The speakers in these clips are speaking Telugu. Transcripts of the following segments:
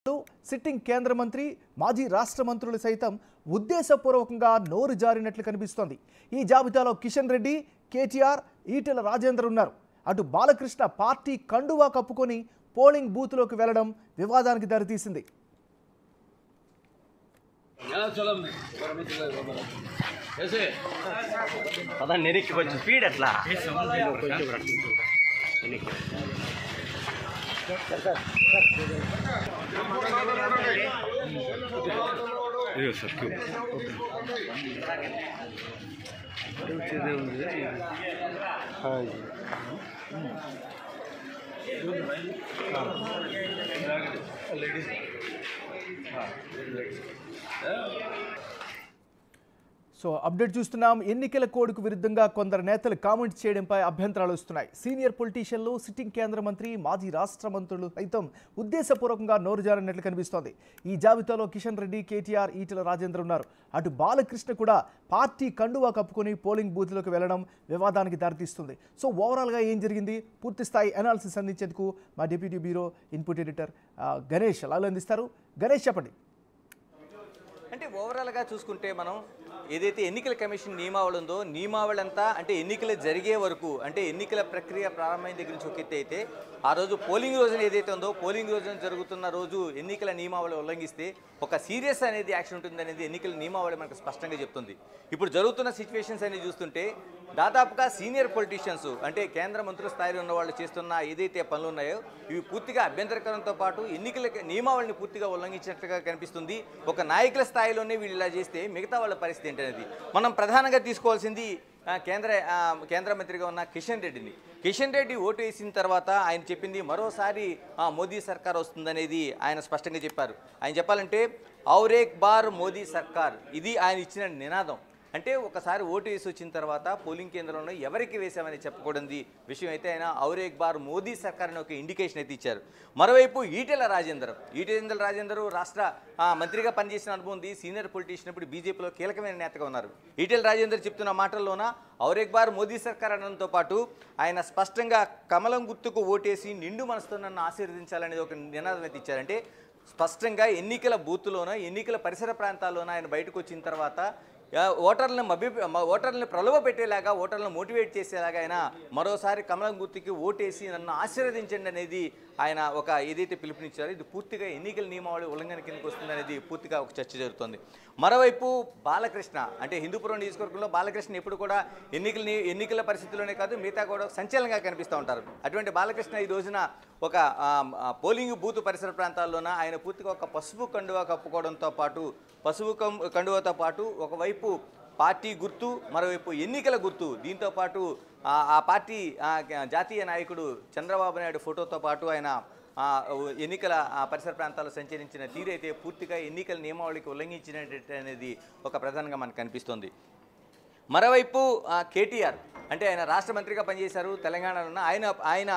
సిట్టింగ్ కేంద్ర మంత్రి మాజీ రాష్ట్ర మంత్రులు సైతం ఉద్దేశపూర్వకంగా నోరు జారినట్లు కనిపిస్తోంది. ఈ జాబితాలో కిషన్ రెడ్డి, కేటీఆర్, ఈటెల రాజేందర్ ఉన్నారు. అటు బాలకృష్ణ పార్టీ కండువా కప్పుకొని పోలింగ్ బూత్లోకి వెళ్లడం వివాదానికి దారితీసింది. సో అప్డేట్ చూస్తున్నాం. ఎన్నికల కోడ్కు విరుద్ధంగా కొందరు నేతలు కామెంట్స్ చేయడంపై అభ్యంతరాలు వస్తున్నాయి. సీనియర్ పొలిటీషియన్లు, సిట్టింగ్ కేంద్ర మంత్రి, మాజీ రాష్ట్ర మంత్రులు సైతం ఉద్దేశపూర్వకంగా నోరు జారినట్లు కనిపిస్తోంది. ఈ జాబితాలో కిషన్ రెడ్డి, కేటీఆర్, ఈటెల రాజేందర్ ఉన్నారు. అటు బాలకృష్ణ కూడా పార్టీ కండువా కప్పుకొని పోలింగ్ బూత్లోకి వెళ్లడం వివాదానికి దారితీస్తుంది. సో ఓవరాల్గా ఏం జరిగింది, పూర్తి స్థాయి అనాలిసిస్ అందించేందుకు మా deputy bureau input editor Ganesh అలాగే అందిస్తారు. గణేష్ చెప్పండి. అంటే ఓవరాల్గా చూసుకుంటే మనం ఏదైతే ఎన్నికల కమిషన్ నియమావళి ఉందో నియమావళి అంతా అంటే ఎన్నికలు జరిగే వరకు అంటే ఎన్నికల ప్రక్రియ ప్రారంభమైన దగ్గర నుంచి ఒక ఎత్తు అయితే ఆ రోజు పోలింగ్ రోజున ఏదైతే ఉందో పోలింగ్ రోజున జరుగుతున్న రోజు ఎన్నికల నియమావళి ఉల్లంఘిస్తే ఒక సీరియస్ అనేది యాక్షన్ ఉంటుంది అనేది ఎన్నికల నియమావళి మనకు స్పష్టంగా చెప్తుంది. ఇప్పుడు జరుగుతున్న సిచ్యువేషన్స్ అనేది చూస్తుంటే దాదాపుగా సీనియర్ పొలిటీషియన్స్ అంటే కేంద్ర మంత్రుల స్థాయిలో ఉన్న వాళ్ళు చేస్తున్న ఏదైతే పనులు ఉన్నాయో ఇవి పూర్తిగా అభ్యంతరకరంతో పాటు ఎన్నికల నియమావళిని పూర్తిగా ఉల్లంఘించినట్లుగా కనిపిస్తుంది. ఒక నాయకుల స్థాయిలోనే వీళ్ళు ఇలా చేస్తే మిగతా వాళ్ళ పరిస్థితి ఏంటనేది మనం ప్రధానంగా తీసుకోవాల్సింది కేంద్ర మంత్రిగా ఉన్న కిషన్ రెడ్డి ఓటు వేసిన తర్వాత ఆయన చెప్పింది మరోసారి మోదీ సర్కార్ వస్తుందనేది ఆయన స్పష్టంగా చెప్పారు. ఆయన చెప్పాలంటే ఔర్ ఏక్ బార్ మోదీ సర్కార్, ఇది ఆయన ఇచ్చిన నినాదం. అంటే ఒకసారి ఓటు వేసి వచ్చిన తర్వాత పోలింగ్ కేంద్రంలో ఎవరికి వేసామని చెప్పకూడదు విషయం అయితే ఆయన ఔర్ ఏక్ బార్ మోదీ సర్కార్ అని ఒక ఇండికేషన్ అయితే ఇచ్చారు. మరోవైపు ఈటెల రాజేందర్ రాష్ట్ర మంత్రిగా పనిచేసిన అనుభవం ఉంది. సీనియర్ పొలిటీషియన్ ఇప్పుడు బీజేపీలో కీలకమైన నేతగా ఉన్నారు. ఈటెల రాజేందర్ చెప్తున్న మాటల్లోన ఔర్ ఏక్ బార్ మోదీ సర్కార్ అనడంతో పాటు ఆయన స్పష్టంగా కమలం గుర్తుకు ఓటేసి నిండు మనసుతో నన్ను ఆశీర్వదించాలనేది ఒక నినాదం అయితే ఇచ్చారంటే స్పష్టంగా ఎన్నికల బూత్లోన ఎన్నికల పరిసర ప్రాంతాల్లోన ఆయన బయటకు వచ్చిన తర్వాత ఓటర్లను ప్రలోభ పెట్టేలాగా ఓటర్లను మోటివేట్ చేసేలాగా ఆయన మరోసారి కమలం గుర్తుకి ఓటేసి నన్ను ఆశీర్వదించండి అనేది ఆయన ఒక ఏదైతే పిలుపునిచ్చారో ఇది పూర్తిగా ఎన్నికల నియమావళి ఉల్లంఘన కిందకి వస్తుంది అనేది పూర్తిగా ఒక చర్చ జరుగుతుంది. మరోవైపు బాలకృష్ణ అంటే హిందూపురం నియోజకవర్గంలో బాలకృష్ణ ఎప్పుడు కూడా ఎన్నికల పరిస్థితుల్లోనే కాదు మిగతా కూడా సంచలనంగా కనిపిస్తూ ఉంటారు. అటువంటి బాలకృష్ణ ఈ రోజున ఒక పోలింగ్ బూత్ పరిసర ప్రాంతాల్లోన ఆయన పూర్తిగా ఒక పసుపు కండువా కప్పుకోవడంతో పాటు కండువాతో పాటు ఒకవైపు పార్టీ గుర్తు, మరోవైపు ఎన్నికల గుర్తు, దీంతో పాటు ఆ పార్టీ జాతీయ నాయకుడు చంద్రబాబు నాయుడు ఫోటోతో పాటు ఆయన ఎన్నికల పరిసర ప్రాంతాల్లో సంచరించిన తీరు అయితే పూర్తిగా ఎన్నికల నియమావళికి ఉల్లంఘించినట్టు అనేది ఒక ప్రధానంగా మనకు కనిపిస్తుంది. మరోవైపు కేటీఆర్ అంటే ఆయన రాష్ట్ర మంత్రిగా పనిచేశారు తెలంగాణలో. ఆయన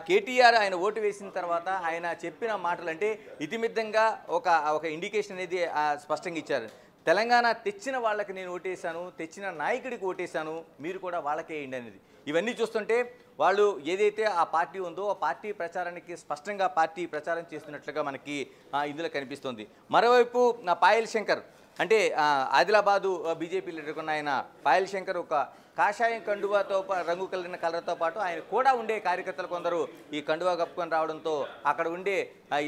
కేటీఆర్ ఆయన ఓటు వేసిన తర్వాత ఆయన చెప్పిన మాటలు అంటే ఇతిమిద్దంగా ఒక ఇండికేషన్ అనేది స్పష్టంగా ఇచ్చారు. తెలంగాణ తెచ్చిన వాళ్ళకి నేను ఓటేశాను, తెచ్చిన నాయకుడికి ఓటేశాను, మీరు కూడా వాళ్ళకే వేయండి అనేది. ఇవన్నీ చూస్తుంటే వాళ్ళు ఏదైతే ఆ పార్టీ ఉందో ఆ పార్టీ ప్రచారానికి స్పష్టంగా పార్టీ ప్రచారం చేస్తున్నట్లుగా మనకి ఇందులో కనిపిస్తుంది. మరోవైపు పాయల్ శంకర్ అంటే ఆదిలాబాదు బీజేపీ లీడర్ ఉన్న ఆయన పాయల్ శంకర్ ఒక కాషాయం కండువాతో రంగు కలిగిన కలర్తో పాటు ఆయన కూడా ఉండే కార్యకర్తలు కొందరు ఈ కండువా కప్పుకొని రావడంతో అక్కడ ఉండే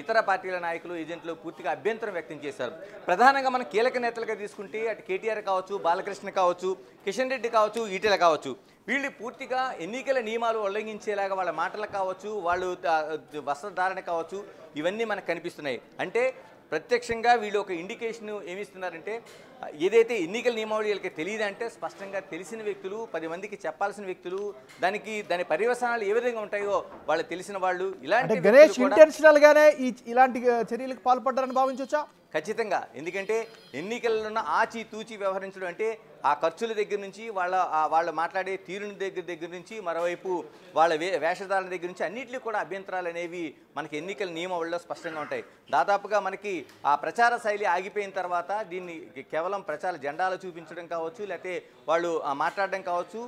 ఇతర పార్టీల నాయకులు, ఏజెంట్లు పూర్తిగా అభ్యంతరం వ్యక్తం చేశారు. ప్రధానంగా మనం కీలక నేతలుగా తీసుకుంటే అటు కేటీఆర్ కావచ్చు, బాలకృష్ణ కావచ్చు, కిషన్ రెడ్డి కావచ్చు, ఈటెల కావచ్చు, వీళ్ళు పూర్తిగా ఎన్నికల నియమాలు ఉల్లంఘించేలాగా వాళ్ళ మాటలు కావచ్చు, వాళ్ళు వస్త్రధారణ కావచ్చు, ఇవన్నీ మనకు కనిపిస్తున్నాయి. అంటే ప్రత్యక్షంగా వీళ్ళు ఒక ఇండికేషన్ ఏమిస్తున్నారంటే ఏదైతే ఎన్నికల నియమావళి వీళ్ళకి తెలియదంటే స్పష్టంగా తెలిసిన వ్యక్తులు, 10 మందికి చెప్పాల్సిన వ్యక్తులు, దాని పర్యవసానాలు ఏ విధంగా ఉంటాయో వాళ్ళు తెలిసిన వాళ్ళు ఇలాంటి ఇలాంటి చర్యలకు పాల్పడ్డారని భావించవచ్చా? ఖచ్చితంగా. ఎందుకంటే ఎన్నికల్లో ఆచితూచి వ్యవహరించడం అంటే ఆ ఖర్చుల దగ్గర నుంచి వాళ్ళు మాట్లాడే తీరుని దగ్గర నుంచి మరోవైపు వాళ్ళ వేషధారణ దగ్గర నుంచి అన్నింటినీ కూడా అభ్యంతరాలు అనేవి మనకి ఎన్నికల నియమావళిలో స్పష్టంగా ఉంటాయి. దాదాపుగా మనకి ఆ ప్రచార శైలి ఆగిపోయిన తర్వాత దీన్ని కేవలం ప్రచార జెండాలు చూపించడం కావచ్చు, లేకపోతే వాళ్ళు మాట్లాడడం కావచ్చు,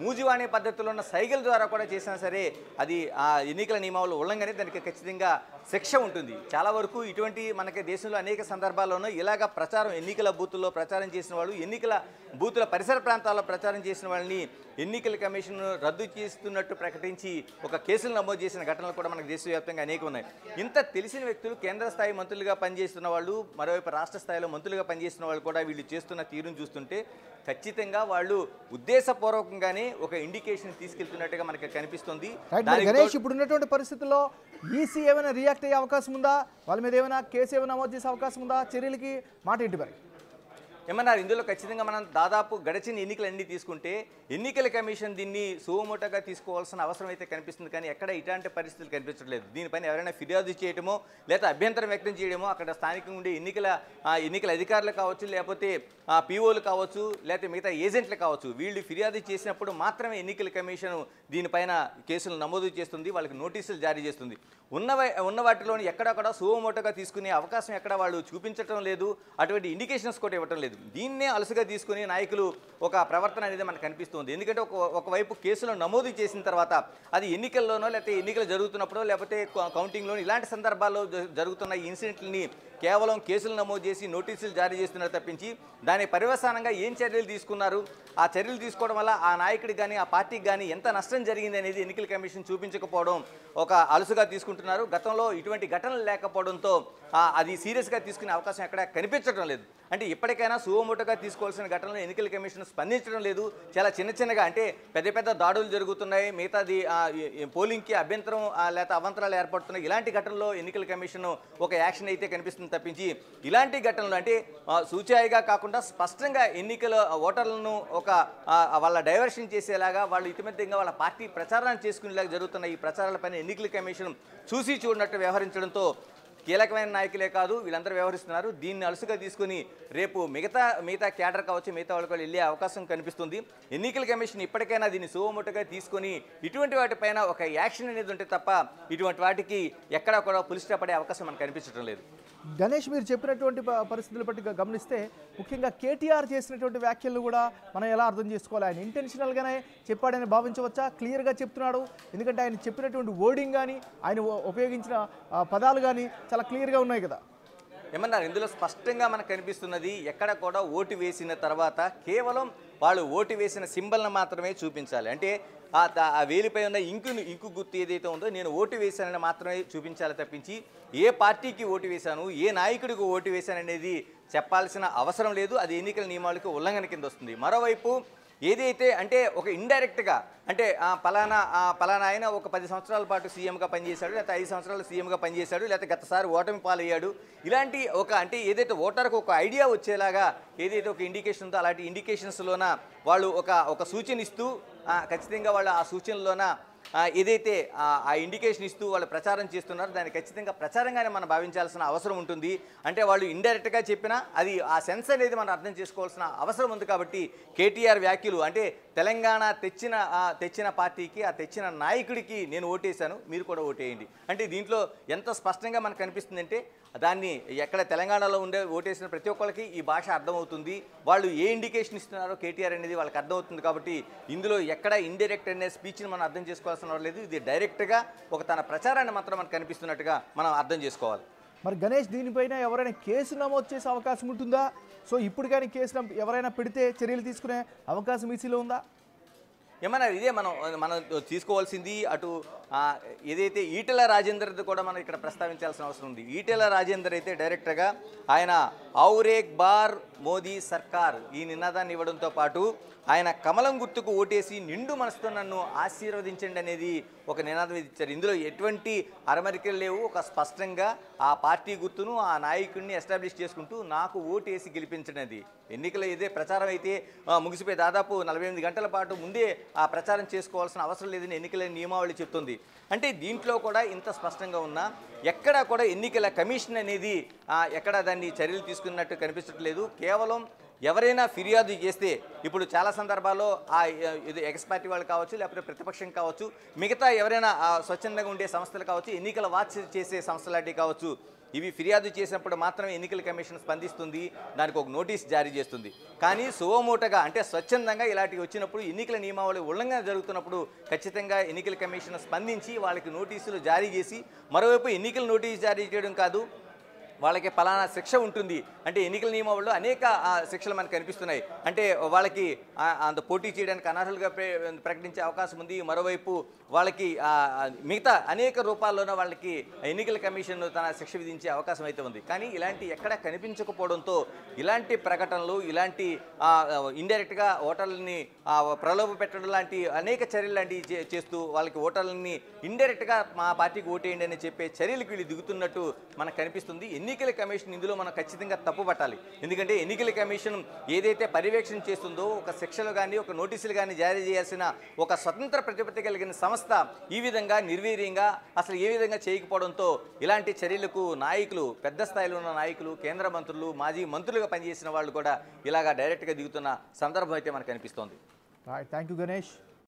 మూజివాణి పద్ధతిలో ఉన్న సైకిల్ ద్వారా కూడా చేసినా సరే అది ఆ ఎన్నికల నియమావళి ఉల్లంఘనే, దానికి ఖచ్చితంగా శిక్ష ఉంటుంది. చాలా వరకు ఇటువంటి మనకి దేశంలో అనేక సందర్భాల్లోనూ ఇలాగ ప్రచారం ఎన్నికల బూతుల్లో ప్రచారం చేసిన వాళ్ళు, ఎన్నికల బూతుల పరిసర ప్రాంతాల్లో ప్రచారం చేసిన వాళ్ళని ఎన్నికల కమిషన్ రద్దు చేస్తున్నట్టు ప్రకటించి ఒక కేసులు నమోదు చేసిన ఘటనలు కూడా మనకు దేశవ్యాప్తంగా అనేక ఉన్నాయి. ఇంత తెలిసిన వ్యక్తులు కేంద్ర స్థాయి మంత్రులుగా పనిచేస్తున్న వాళ్ళు, మరోవైపు రాష్ట్ర స్థాయిలో మంత్రులుగా పనిచేస్తున్న వాళ్ళు కూడా వీళ్ళు చేస్తున్న తీరును చూస్తుంటే ఖచ్చితంగా వాళ్ళు ఉద్దేశపూర్వకంగానే ఒక ఇండికేషన్ తీసుకెళ్తున్నట్టుగా మనకి కనిపిస్తుంది. గణేష్, ఇప్పుడు ఉన్నటువంటి పరిస్థితుల్లో ఈసీ ఏమైనా రియాక్ట్ అయ్యే అవకాశం ఉందా? వాళ్ళ మీద ఏమైనా కేసు ఏమైనా నమోదు చేసే అవకాశం ఉందా? చర్యలకి మాట ఏంటి మరి? ఏమన్నారు ఇందులో ఖచ్చితంగా మనం దాదాపు గడిచిన ఎన్నికలన్నీ తీసుకుంటే ఎన్నికల కమిషన్ దీన్ని సుమోటోగా తీసుకోవాల్సిన అవసరం అయితే కనిపిస్తుంది. కానీ ఎక్కడ ఇట్లాంటి పరిస్థితులు కనిపించట్లేదు. దీనిపైన ఎవరైనా ఫిర్యాదు చేయడమో లేదా అభ్యంతరం వ్యక్తం చేయడమో అక్కడ స్థానికంగా ఉండే ఎన్నికల అధికారులు కావచ్చు, లేకపోతే పీఓలు కావచ్చు, లేకపోతే మిగతా ఏజెంట్లు కావచ్చు, వీళ్ళు ఫిర్యాదు చేసినప్పుడు మాత్రమే ఎన్నికల కమిషన్ దీనిపైన కేసులు నమోదు చేస్తుంది, వాళ్ళకి నోటీసులు జారీ చేస్తుంది. ఉన్న వాటిలోని ఎక్కడక్కడ సుమోటోగా తీసుకునే అవకాశం ఎక్కడ వాళ్ళు చూపించడం లేదు, అటువంటి ఇండికేషన్స్ కూడా ఇవ్వటం లేదు. దీన్నే అలసుగా తీసుకుని నాయకులు ఒక ప్రవర్తన అనేది మనకు కనిపిస్తుంది. ఎందుకంటే ఒకవైపు కేసులు నమోదు చేసిన తర్వాత అది ఎన్నికల్లోనో లేకపోతే ఎన్నికలు జరుగుతున్నప్పుడో లేకపోతే కౌంటింగ్లోనో ఇలాంటి సందర్భాల్లో జరుగుతున్న ఈ ఇన్సిడెంట్లని కేవలం కేసులు నమోదు చేసి నోటీసులు జారీ చేస్తున్నారు తప్పించి దాని పర్యవసానంగా ఏం చర్యలు తీసుకున్నారు, ఆ చర్యలు తీసుకోవడం వల్ల ఆ నాయకుడికి కానీ ఆ పార్టీకి కానీ ఎంత నష్టం జరిగింది అనేది ఎన్నికల కమిషన్ చూపించకపోవడం ఒక అలసుగా తీసుకుంటున్నారు. గతంలో ఇటువంటి ఘటనలు లేకపోవడంతో అది సీరియస్గా తీసుకునే అవకాశం ఎక్కడ కనిపించడం లేదు. అంటే ఇప్పటికైనా సుమోటోగా తీసుకోవాల్సిన ఘటనలు ఎన్నికల కమిషన్ స్పందించడం లేదు. చాలా చిన్నగా అంటే పెద్ద దాడులు జరుగుతున్నాయి, మిగతాది పోలింగ్కి అభ్యంతరం లేకపోతే అవంతరాలు ఏర్పడుతున్నాయి. ఇలాంటి ఘటనలో ఎన్నికల కమిషన్ ఒక యాక్షన్ అయితే కనిపిస్తుంది తప్పించి ఇలాంటి ఘటనలు అంటే సూచాయిగా కాకుండా స్పష్టంగా ఎన్నికల ఓటర్లను ఒక వాళ్ళ డైవర్షన్ చేసేలాగా వాళ్ళు ఇతిమధ్యంగా వాళ్ళ పార్టీ ప్రచారాన్ని చేసుకునేలాగా జరుగుతున్న ఈ ప్రచారాలపైన ఎన్నికల కమిషన్ చూసి చూడనట్టు వ్యవహరించడంతో కీలకమైన నాయకులే కాదు వీళ్ళందరూ వ్యవహరిస్తున్నారు. దీన్ని అలసుగా తీసుకుని రేపు మిగతా క్యాడర్ కావచ్చు, మిగతా వాళ్ళకి వెళ్ళే అవకాశం కనిపిస్తుంది. ఎన్నికల కమిషన్ ఇప్పటికైనా దీన్ని సుమోటోగా తీసుకొని ఇటువంటి వాటిపైన ఒక యాక్షన్ అనేది ఉంటే తప్ప ఇటువంటి వాటికి ఎక్కడా కూడా పులిస్టా పడే అవకాశం మనకు కనిపించడం లేదు. గణేష్, మీరు చెప్పినటువంటి పరిస్థితులు బట్టి గమనిస్తే ముఖ్యంగా కేటీఆర్ చేసినటువంటి వ్యాఖ్యలు కూడా మనం ఎలా అర్థం చేసుకోవాలి? ఆయన ఇంటెన్షనల్గానే చెప్పాడని భావించవచ్చా? క్లియర్గా చెప్తున్నాడు? ఎందుకంటే ఆయన చెప్పినటువంటి వర్డింగ్ కానీ ఆయన ఉపయోగించిన పదాలు కానీ చాలా క్లియర్గా ఉన్నాయి కదా. ఏమన్నారు ఇందులో స్పష్టంగా మనకు కనిపిస్తున్నది ఎక్కడ కూడా ఓటు వేసిన తర్వాత కేవలం వాళ్ళు ఓటు వేసిన సింబల్ని మాత్రమే చూపించాలి. అంటే ఆ వేలిపై ఉన్న ఇంకు గుర్తు ఏదైతే ఉందో నేను ఓటు వేశానని మాత్రమే చూపించాలి తప్పించి ఏ పార్టీకి ఓటు వేశాను, ఏ నాయకుడికి ఓటు వేశాననేది చెప్పాల్సిన అవసరం లేదు. అది ఎన్నికల నియమాలకు ఉల్లంఘన కింద వస్తుంది. మరోవైపు ఏదైతే అంటే ఒక ఇండైరెక్ట్గా అంటే పలానా ఆయన ఒక 10 సంవత్సరాల పాటు సీఎంగా పనిచేశాడు, లేకపోతే 5 సంవత్సరాలు సీఎంగా పనిచేశాడు, లేకపోతే గతసారి ఓటమి పాలయ్యాడు, ఇలాంటి అంటే ఏదైతే ఓటర్కు ఒక ఐడియా వచ్చేలాగా ఏదైతే ఒక ఇండికేషన్ ఉందో అలాంటి ఇండికేషన్స్లోన వాళ్ళు ఒక సూచన ఇస్తూ ఖచ్చితంగా వాళ్ళు ఆ సూచనలోన ఏదైతే ఆ ఇండికేషన్ ఇస్తూ వాళ్ళు ప్రచారం చేస్తున్నారో దాన్ని ఖచ్చితంగా ప్రచారంగానే మనం భావించాల్సిన అవసరం ఉంటుంది. అంటే వాళ్ళు ఇండైరెక్ట్గా చెప్పినా అది ఆ సెన్స్ అనేది మనం అర్థం చేసుకోవాల్సిన అవసరం ఉంది. కాబట్టి కేటీఆర్ వ్యాఖ్యలు అంటే తెలంగాణ తెచ్చిన పార్టీకి ఆ తెచ్చిన నాయకుడికి నేను ఓటేశాను, మీరు కూడా ఓటేయండి అంటే దీంట్లో ఎంత స్పష్టంగా మనకు కనిపిస్తుందంటే దాన్ని ఎక్కడ తెలంగాణలో ఉండే ఓటేసిన ప్రతి ఒక్కరికి ఈ భాష అర్థమవుతుంది. వాళ్ళు ఏ ఇండికేషన్ ఇస్తున్నారో కేటీఆర్ అనేది వాళ్ళకి అర్థమవుతుంది. కాబట్టి ఇందులో ఎక్కడ ఇండైరెక్ట్ అనే స్పీచ్ని మనం అర్థం చేసుకోవాల్సిన లేదు. ఇది డైరెక్ట్గా ఒక తన ప్రచారాన్ని మాత్రం మనకు కనిపిస్తున్నట్టుగా మనం అర్థం చేసుకోవాలి. మరి గణేష్, దీనిపైన ఎవరైనా కేసు నమోదు చేసే అవకాశం ఉంటుందా? సో ఇప్పుడు కానీ కేసు ఎవరైనా పెడితే చర్యలు తీసుకునే అవకాశం ఈసీలో ఉందా? ఏమన్నా ఇదే మనం తీసుకోవాల్సింది. అటు ఏదైతే ఈటెల రాజేందర్ది కూడా మనం ఇక్కడ ప్రస్తావించాల్సిన అవసరం ఉంది. ఈటెల రాజేందర్ అయితే డైరెక్ట్గా ఆయన ఔరేక్ బార్ మోదీ సర్కార్ ఈ నినాదాన్ని ఇవ్వడంతో పాటు ఆయన కమలం గుర్తుకు ఓటేసి నిండు మనసుతో నన్ను ఆశీర్వదించండి అనేది ఒక నినాదం ఇచ్చారు. ఇందులో ఎటువంటి అరమరికలు లేవు. ఒక స్పష్టంగా ఆ పార్టీ గుర్తును ఆ నాయకుడిని ఎస్టాబ్లిష్ చేసుకుంటూ నాకు ఓటేసి గెలిపించండి. ఎన్నికల ఇదే ప్రచారం అయితే ముగిసిపోయి దాదాపు 48 గంటల పాటు ముందే ఆ ప్రచారం చేసుకోవాల్సిన అవసరం లేదని ఎన్నికల నియమావళి చెప్తుంది. అంటే దీంట్లో కూడా ఇంత స్పష్టంగా ఉన్నా ఎక్కడా కూడా ఎన్నికల కమిషన్ అనేది ఎక్కడ దాన్ని చర్యలు తీసుకున్నట్టు కనిపించట్లేదు. కేవలం ఎవరైనా ఫిర్యాదు చేస్తే ఇప్పుడు చాలా సందర్భాల్లో ఇది ఎక్స్ పార్టీ వాళ్ళు కావచ్చు, లేకపోతే ప్రతిపక్షం కావచ్చు, మిగతా ఎవరైనా స్వచ్ఛందంగా ఉండే సంస్థలు కావచ్చు, ఎన్నికల వాచ్ చేసే సంస్థలు లాంటివి కావచ్చు, ఇవి ఫిర్యాదు చేసినప్పుడు మాత్రమే ఎన్నికల కమిషన్ స్పందిస్తుంది, దానికి ఒక నోటీస్ జారీ చేస్తుంది. కానీ సువమోటగా అంటే స్వచ్ఛందంగా ఇలాంటివి వచ్చినప్పుడు, ఎన్నికల నియమావళి ఉల్లంఘన జరుగుతున్నప్పుడు ఖచ్చితంగా ఎన్నికల కమిషన్ స్పందించి వాళ్ళకి నోటీసులు జారీ చేసి, మరోవైపు ఎన్నికల నోటీసు జారీ చేయడం కాదు, వాళ్ళకి ఫలానా శిక్ష ఉంటుంది అంటే ఎన్నికల నియమావళిలో అనేక శిక్షలు మనకు కనిపిస్తున్నాయి. అంటే వాళ్ళకి అంత పోటీ చేయడానికి అనర్హులుగా ప్రకటించే అవకాశం ఉంది. మరోవైపు వాళ్ళకి మిగతా అనేక రూపాల్లోనూ వాళ్ళకి ఎన్నికల కమిషన్ తన శిక్ష విధించే అవకాశం అయితే ఉంది. కానీ ఇలాంటి ఎక్కడ కనిపించకపోవడంతో ఇలాంటి ప్రకటనలు, ఇలాంటి ఇండైరెక్ట్గా ఓటర్లని ప్రలోభ పెట్టడం లాంటి అనేక చర్యలు లాంటివి చేస్తూ వాళ్ళకి ఓటర్లని ఇండైరెక్ట్గా మా పార్టీకి ఓటేయండి అని చెప్పే చర్యలకు వీళ్ళు దిగుతున్నట్టు మనకు కనిపిస్తుంది. ఎన్నికల కమిషన్ ఇందులో మనం ఖచ్చితంగా తప్పు పట్టాలి. ఎందుకంటే ఎన్నికల కమిషన్ ఏదైతే పర్యవేక్షణ చేస్తుందో, ఒక శిక్షలు కానీ ఒక నోటీసులు కానీ జారీ చేయాల్సిన ఒక స్వతంత్ర ప్రతిపత్తి కలిగిన సంస్థ ఈ విధంగా నిర్వీర్యంగా అసలు ఏ విధంగా చేయకపోవడంతో ఇలాంటి చర్యలకు నాయకులు, పెద్ద స్థాయిలో ఉన్న నాయకులు, కేంద్ర మంత్రులు, మాజీ మంత్రులుగా పనిచేసిన వాళ్ళు కూడా ఇలాగా డైరెక్ట్గా దిగుతున్న సందర్భం అయితే మనకు కనిపిస్తోంది. Thank you Ganesh.